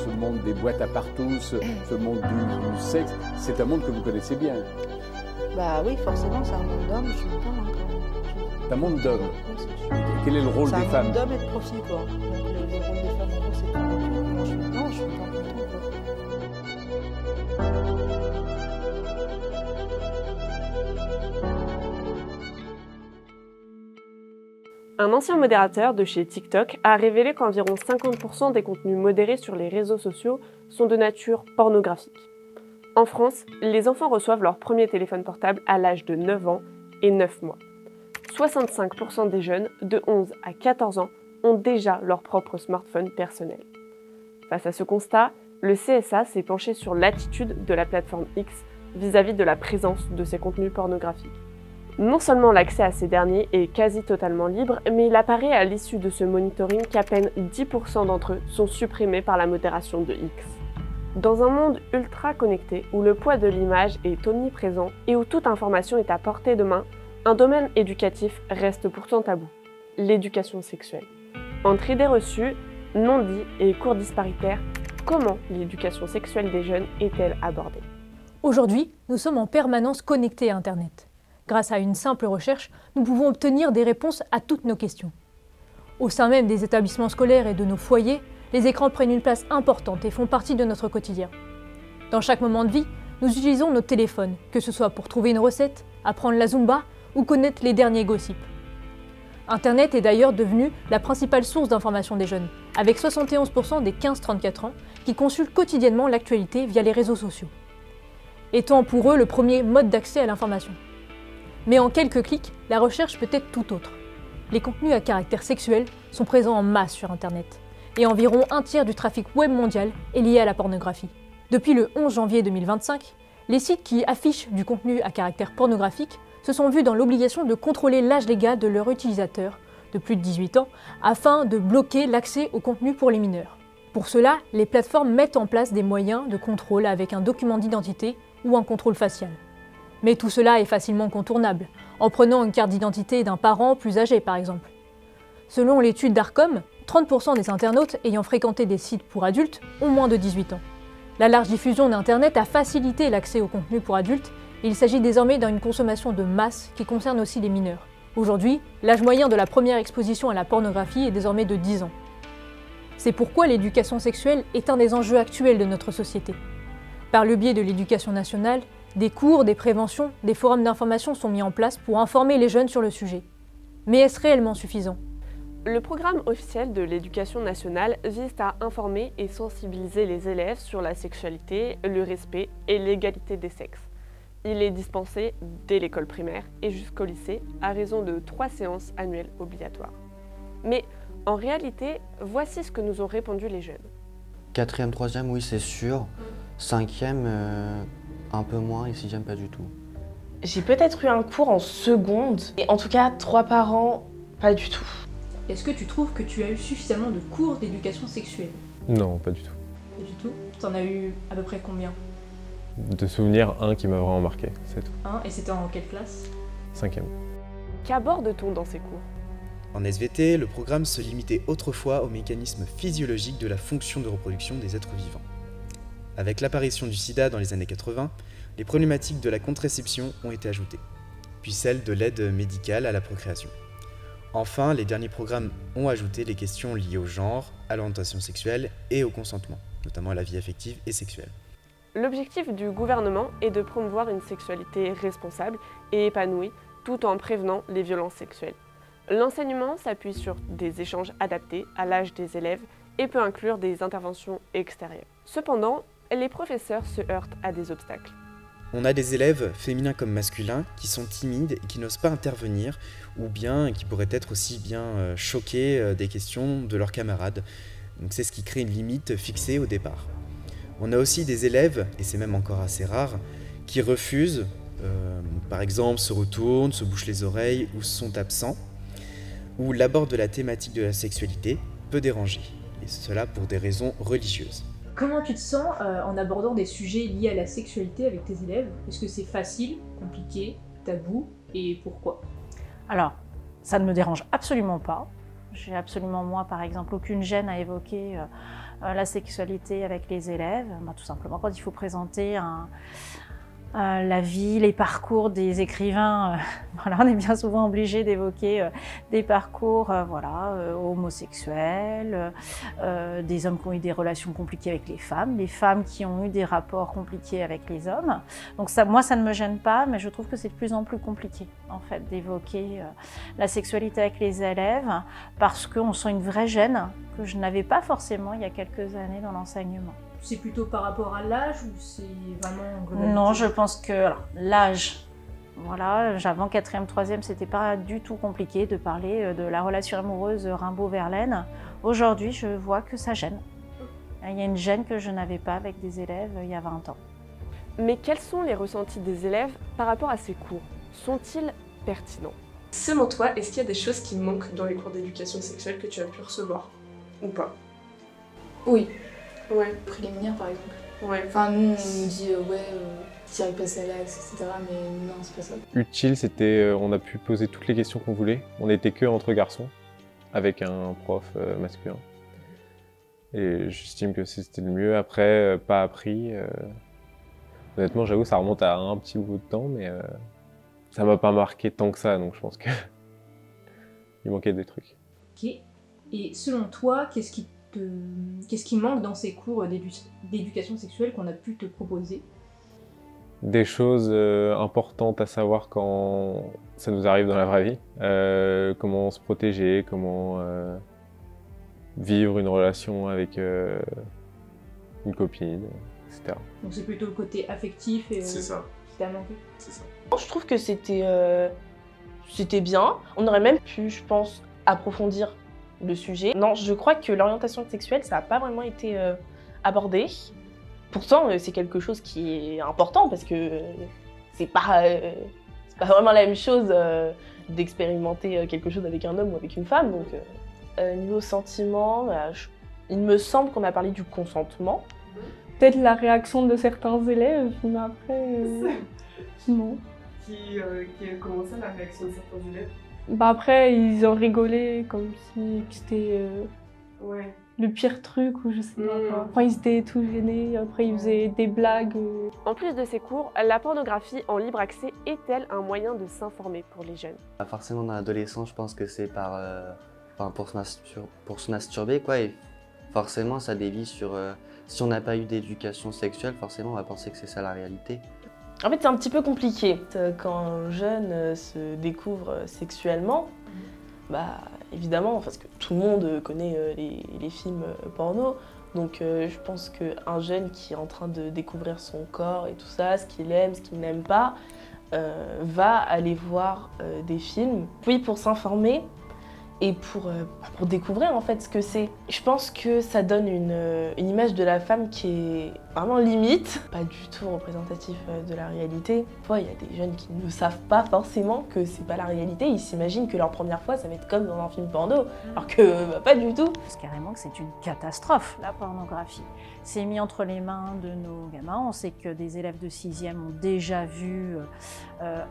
ce monde des boîtes à partout, ce monde du sexe, c'est un monde que vous connaissez bien. Bah oui, forcément, c'est un monde d'hommes, je suis dedans quand même. C'est un monde d'hommes. Et quel est le rôle des femmes? C'est un monde d'hommes et de profit, quoi. Donc le rôle des femmes, en gros, c'est tout. Moi, je suis dedans, je suis pas content, quoi. Un ancien modérateur de chez TikTok a révélé qu'environ 50% des contenus modérés sur les réseaux sociaux sont de nature pornographique. En France, les enfants reçoivent leur premier téléphone portable à l'âge de 9 ans et 9 mois. 65% des jeunes de 11 à 14 ans ont déjà leur propre smartphone personnel. Face à ce constat, le CSA s'est penché sur l'attitude de la plateforme X vis-à-vis de la présence de ces contenus pornographiques. Non seulement l'accès à ces derniers est quasi totalement libre, mais il apparaît à l'issue de ce monitoring qu'à peine 10% d'entre eux sont supprimés par la modération de X. Dans un monde ultra connecté, où le poids de l'image est omniprésent et où toute information est à portée de main, un domaine éducatif reste pourtant tabou, l'éducation sexuelle. Entre idées reçues, non-dits et cours disparitaires, comment l'éducation sexuelle des jeunes est-elle abordée? Aujourd'hui, nous sommes en permanence connectés à Internet. Grâce à une simple recherche, nous pouvons obtenir des réponses à toutes nos questions. Au sein même des établissements scolaires et de nos foyers, les écrans prennent une place importante et font partie de notre quotidien. Dans chaque moment de vie, nous utilisons nos téléphones, que ce soit pour trouver une recette, apprendre la Zumba ou connaître les derniers gossips. Internet est d'ailleurs devenu la principale source d'information des jeunes, avec 71% des 15-34 ans qui consultent quotidiennement l'actualité via les réseaux sociaux, étant pour eux le premier mode d'accès à l'information. Mais en quelques clics, la recherche peut être tout autre. Les contenus à caractère sexuel sont présents en masse sur Internet, et environ un tiers du trafic web mondial est lié à la pornographie. Depuis le 11 janvier 2025, les sites qui affichent du contenu à caractère pornographique se sont vus dans l'obligation de contrôler l'âge légal de leurs utilisateurs de plus de 18 ans afin de bloquer l'accès au contenu pour les mineurs. Pour cela, les plateformes mettent en place des moyens de contrôle avec un document d'identité ou un contrôle facial. Mais tout cela est facilement contournable, en prenant une carte d'identité d'un parent plus âgé par exemple. Selon l'étude d'Arcom, 30% des internautes ayant fréquenté des sites pour adultes ont moins de 18 ans. La large diffusion d'Internet a facilité l'accès au contenu pour adultes et il s'agit désormais d'une consommation de masse qui concerne aussi les mineurs. Aujourd'hui, l'âge moyen de la première exposition à la pornographie est désormais de 10 ans. C'est pourquoi l'éducation sexuelle est un des enjeux actuels de notre société. Par le biais de l'éducation nationale, des cours, des préventions, des forums d'information sont mis en place pour informer les jeunes sur le sujet. Mais est-ce réellement suffisant ? Le programme officiel de l'éducation nationale vise à informer et sensibiliser les élèves sur la sexualité, le respect et l'égalité des sexes. Il est dispensé dès l'école primaire et jusqu'au lycée à raison de 3 séances annuelles obligatoires. Mais en réalité, voici ce que nous ont répondu les jeunes. 4e, 3e, oui c'est sûr. 5e, un peu moins et 6e pas du tout. J'ai peut-être eu un cours en seconde, et en tout cas 3 par an, pas du tout. Est-ce que tu trouves que tu as eu suffisamment de cours d'éducation sexuelle? Non, pas du tout. Pas du tout. T'en as eu à peu près combien? De souvenir, un qui m'a vraiment marqué, c'est tout. Un, et c'était en quelle classe? 5e. Qu'aborde-t-on dans ces cours? En SVT, le programme se limitait autrefois aux mécanismes physiologiques de la fonction de reproduction des êtres vivants. Avec l'apparition du sida dans les années 80, les problématiques de la contraception ont été ajoutées, puis celles de l'aide médicale à la procréation. Enfin, les derniers programmes ont ajouté les questions liées au genre, à l'orientation sexuelle et au consentement, notamment à la vie affective et sexuelle. L'objectif du gouvernement est de promouvoir une sexualité responsable et épanouie tout en prévenant les violences sexuelles. L'enseignement s'appuie sur des échanges adaptés à l'âge des élèves et peut inclure des interventions extérieures. Cependant, les professeurs se heurtent à des obstacles. On a des élèves, féminins comme masculins, qui sont timides et qui n'osent pas intervenir, ou bien qui pourraient être aussi bien choqués des questions de leurs camarades. Donc c'est ce qui crée une limite fixée au départ. On a aussi des élèves, et c'est même encore assez rare, qui refusent, par exemple se retournent, se bouchent les oreilles ou sont absents, ou l'abord de la thématique de la sexualité peut déranger, et cela pour des raisons religieuses. Comment tu te sens en abordant des sujets liés à la sexualité avec tes élèves? Est-ce que c'est facile, compliqué, tabou et pourquoi? Alors, ça ne me dérange absolument pas. J'ai absolument, moi, par exemple, aucune gêne à évoquer la sexualité avec les élèves. Tout simplement, quand il faut présenter la vie, les parcours des écrivains, voilà, on est bien souvent obligé d'évoquer des parcours homosexuels, des hommes qui ont eu des relations compliquées avec les femmes qui ont eu des rapports compliqués avec les hommes. Donc ça, moi, ça ne me gêne pas, mais je trouve que c'est de plus en plus compliqué, en fait, d'évoquer la sexualité avec les élèves, parce qu'on sent une vraie gêne que je n'avais pas forcément il y a quelques années dans l'enseignement. C'est plutôt par rapport à l'âge ou c'est vraiment... Non, je pense que l'âge, voilà, avant 4e, 3e, c'était pas du tout compliqué de parler de la relation amoureuse Rimbaud-Verlaine. Aujourd'hui, je vois que ça gêne. Il y a une gêne que je n'avais pas avec des élèves il y a 20 ans. Mais quels sont les ressentis des élèves par rapport à ces cours? Sont-ils pertinents? Selon toi, est-ce qu'il y a des choses qui manquent dans les cours d'éducation sexuelle que tu as pu recevoir? Ou pas? Oui. Ouais. Préliminaire par exemple. Ouais. Enfin, nous, on nous dit tirer passer à l'axe, etc. Mais non, c'est pas ça. Utile, c'était on a pu poser toutes les questions qu'on voulait. On n'était que entre garçons, avec un prof masculin. Et j'estime que c'était le mieux. Après, pas appris. Honnêtement, j'avoue, ça remonte à un petit bout de temps, mais ça m'a pas marqué tant que ça, donc je pense que il manquait des trucs. Ok. Et selon toi, qu'est-ce qui manque dans ces cours d'éducation sexuelle qu'on a pu te proposer? Des choses importantes à savoir quand ça nous arrive dans la vraie vie. Comment se protéger, comment vivre une relation avec une copine, etc. Donc c'est plutôt le côté affectif et c'est ça. qui t'a manqué? C'est ça. Je trouve que c'était bien. On aurait même pu, je pense, approfondir le sujet. Non, je crois que l'orientation sexuelle, ça n'a pas vraiment été abordé. Pourtant, c'est quelque chose qui est important parce que c'est pas vraiment la même chose d'expérimenter quelque chose avec un homme ou avec une femme. Donc, niveau sentiment, il me semble qu'on a parlé du consentement. Peut-être la réaction de certains élèves, mais après, non. Comment ça, la réaction de certains élèves? Après, ils ont rigolé comme si c'était ouais. Le pire truc ou je sais pas quoi. Enfin, ils étaient tout gênés, après ils faisaient des blagues. En plus de ces cours, la pornographie en libre accès est-elle un moyen de s'informer pour les jeunes? Forcément, dans l'adolescence, je pense que c'est pour se masturber, quoi. Et forcément, ça dévie sur... si on n'a pas eu d'éducation sexuelle, forcément, on va penser que c'est ça la réalité. En fait, c'est un petit peu compliqué. Quand un jeune se découvre sexuellement, évidemment, parce que tout le monde connaît les films porno, donc je pense qu'un jeune qui est en train de découvrir son corps et tout ça, ce qu'il aime, ce qu'il n'aime pas, va aller voir des films, oui, pour s'informer et pour découvrir en fait ce que c'est. Je pense que ça donne une image de la femme qui est vraiment limite, pas du tout représentatif de la réalité. Il y a des jeunes qui ne savent pas forcément que c'est pas la réalité, ils s'imaginent que leur première fois ça va être comme dans un film porno, alors que pas du tout. C'est carrément que c'est une catastrophe, la pornographie. C'est mis entre les mains de nos gamins. On sait que des élèves de 6e ont déjà vu,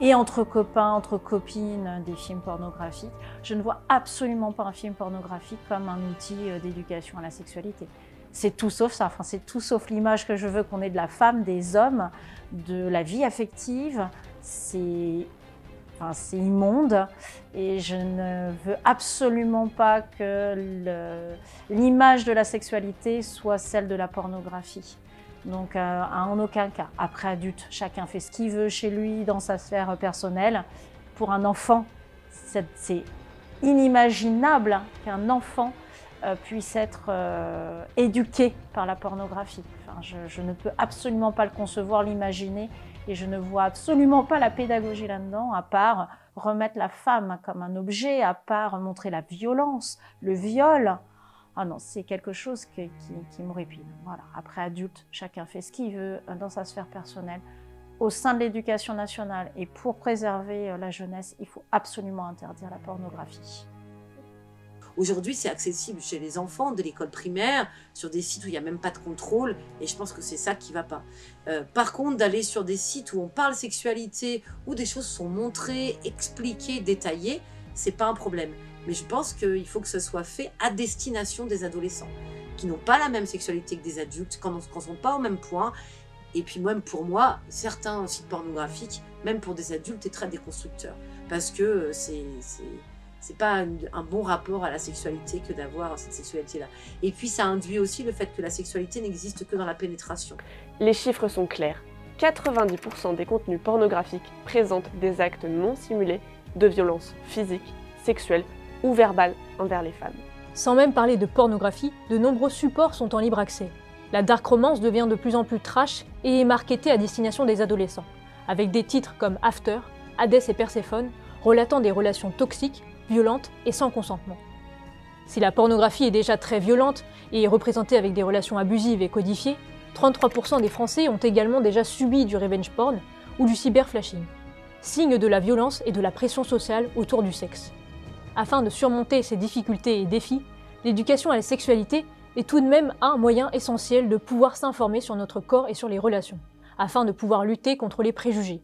et entre copains, entre copines, des films pornographiques. Je ne vois absolument pas un film pornographique comme un outil d'éducation à la sexualité. C'est tout sauf ça, enfin, c'est tout sauf l'image que je veux qu'on ait de la femme, des hommes, de la vie affective. C'est immonde et je ne veux absolument pas que l'image de la sexualité soit celle de la pornographie. Donc en aucun cas. Après adulte, chacun fait ce qu'il veut chez lui, dans sa sphère personnelle. Pour un enfant, c'est inimaginable qu'un enfant puisse être éduqué par la pornographie. Enfin, je ne peux absolument pas le concevoir, l'imaginer, et je ne vois absolument pas la pédagogie là-dedans, à part remettre la femme comme un objet, à part montrer la violence, le viol. Ah non, c'est quelque chose qui m'horripile. Voilà. Après adulte, chacun fait ce qu'il veut dans sa sphère personnelle. Au sein de l'éducation nationale et pour préserver la jeunesse, il faut absolument interdire la pornographie. Aujourd'hui, c'est accessible chez les enfants de l'école primaire, sur des sites où il n'y a même pas de contrôle, et je pense que c'est ça qui ne va pas. Par contre, d'aller sur des sites où on parle sexualité, où des choses sont montrées, expliquées, détaillées, c'est pas un problème. Mais je pense qu'il faut que ce soit fait à destination des adolescents, qui n'ont pas la même sexualité que des adultes, quand on ne sont pas au même point. Et puis même pour moi, certains sites pornographiques, même pour des adultes, est très déconstructeur. Parce que c'est pas un bon rapport à la sexualité que d'avoir cette sexualité-là. Et puis ça induit aussi le fait que la sexualité n'existe que dans la pénétration. Les chiffres sont clairs. 90% des contenus pornographiques présentent des actes non simulés de violence physique, sexuelle ou verbale envers les femmes. Sans même parler de pornographie, de nombreux supports sont en libre accès. La dark romance devient de plus en plus trash et est marketée à destination des adolescents, avec des titres comme After, Hadès et Perséphone, relatant des relations toxiques, violentes et sans consentement. Si la pornographie est déjà très violente et est représentée avec des relations abusives et codifiées, 33% des Français ont également déjà subi du revenge porn ou du cyberflashing, signe de la violence et de la pression sociale autour du sexe. Afin de surmonter ces difficultés et défis, l'éducation à la sexualité est tout de même un moyen essentiel de pouvoir s'informer sur notre corps et sur les relations, afin de pouvoir lutter contre les préjugés.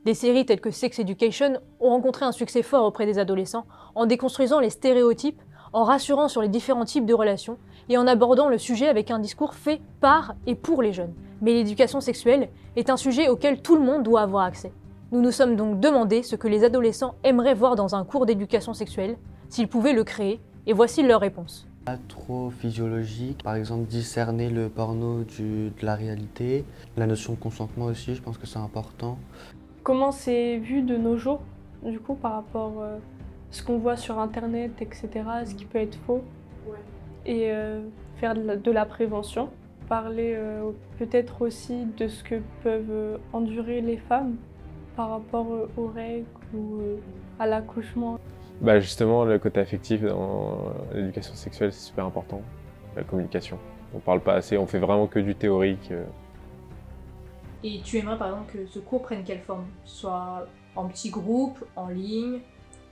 Des séries telles que Sex Education ont rencontré un succès fort auprès des adolescents en déconstruisant les stéréotypes, en rassurant sur les différents types de relations et en abordant le sujet avec un discours fait par et pour les jeunes. Mais l'éducation sexuelle est un sujet auquel tout le monde doit avoir accès. Nous nous sommes donc demandé ce que les adolescents aimeraient voir dans un cours d'éducation sexuelle, s'ils pouvaient le créer, et voici leur réponse. Pas trop physiologique, par exemple discerner le porno de la réalité, la notion de consentement aussi, je pense que c'est important. Comment c'est vu de nos jours, du coup, par rapport à ce qu'on voit sur Internet, etc., ce qui peut être faux, et faire de la prévention. Parler peut-être aussi de ce que peuvent endurer les femmes par rapport aux règles ou à l'accouchement. Bah justement, le côté affectif dans l'éducation sexuelle, c'est super important. La communication. On parle pas assez, on fait vraiment que du théorique. Et tu aimerais par exemple que ce cours prenne quelle forme? Soit en petit groupe, en ligne,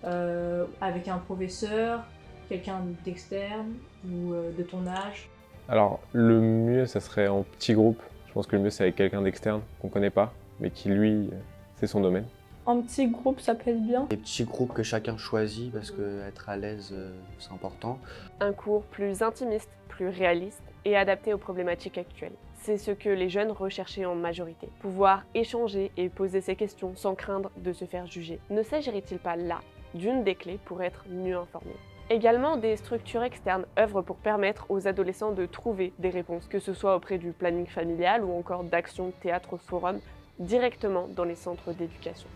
avec un professeur, quelqu'un d'externe ou de ton âge? Alors le mieux, ça serait en petit groupe. Je pense que le mieux, c'est avec quelqu'un d'externe qu'on connaît pas, mais qui lui, c'est son domaine. En petit groupe, ça peut être bien. Des petits groupes que chacun choisit parce que être à l'aise, c'est important. Un cours plus intimiste, plus réaliste et adapté aux problématiques actuelles. C'est ce que les jeunes recherchaient en majorité. Pouvoir échanger et poser ses questions sans craindre de se faire juger. Ne s'agirait-il pas là d'une des clés pour être mieux informés? Également, des structures externes œuvrent pour permettre aux adolescents de trouver des réponses, que ce soit auprès du planning familial ou encore d'actions théâtre forum directement dans les centres d'éducation.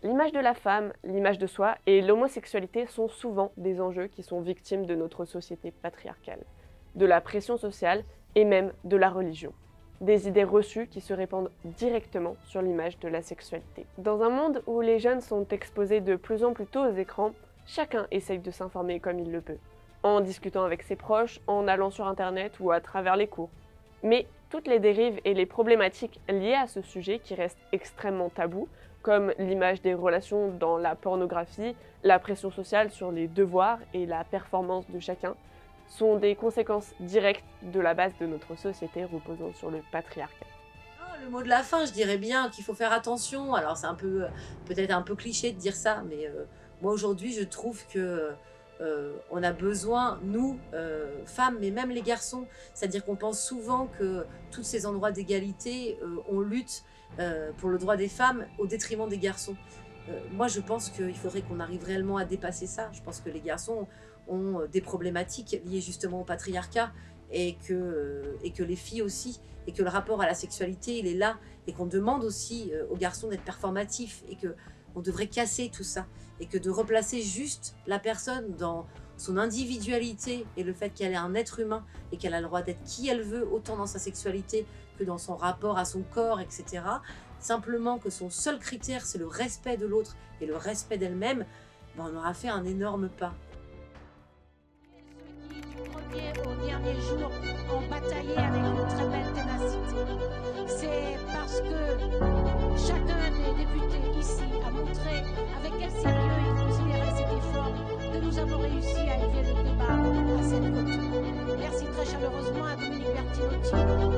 L'image de la femme, l'image de soi et l'homosexualité sont souvent des enjeux qui sont victimes de notre société patriarcale, de la pression sociale et même de la religion. Des idées reçues qui se répandent directement sur l'image de la sexualité. Dans un monde où les jeunes sont exposés de plus en plus tôt aux écrans, chacun essaye de s'informer comme il le peut, en discutant avec ses proches, en allant sur Internet ou à travers les cours. Mais toutes les dérives et les problématiques liées à ce sujet qui restent extrêmement tabous, comme l'image des relations dans la pornographie, la pression sociale sur les devoirs et la performance de chacun, sont des conséquences directes de la base de notre société reposant sur le patriarcat. Le mot de la fin, je dirais bien qu'il faut faire attention. Alors c'est peut-être un peu cliché de dire ça, mais moi aujourd'hui je trouve que on a besoin, nous, femmes, mais même les garçons, c'est-à-dire qu'on pense souvent que tous ces endroits d'égalité, on lutte pour le droit des femmes au détriment des garçons. Moi je pense qu'il faudrait qu'on arrive réellement à dépasser ça. Je pense que les garçons ont des problématiques liées justement au patriarcat et que les filles aussi, et que le rapport à la sexualité il est là, et qu'on demande aussi aux garçons d'être performatifs, et qu'on devrait casser tout ça, et que de replacer juste la personne dans son individualité et le fait qu'elle est un être humain et qu'elle a le droit d'être qui elle veut, autant dans sa sexualité que dans son rapport à son corps, etc. Simplement que son seul critère c'est le respect de l'autre et le respect d'elle-même, ben on aura fait un énorme pas. Au dernier jour, ont bataillé avec une très belle ténacité. C'est parce que chacun des députés ici a montré avec quel sérieux il considérait cet effort que nous avons réussi à élever le débat à cette hauteur. Merci très chaleureusement à Dominique Bertinotti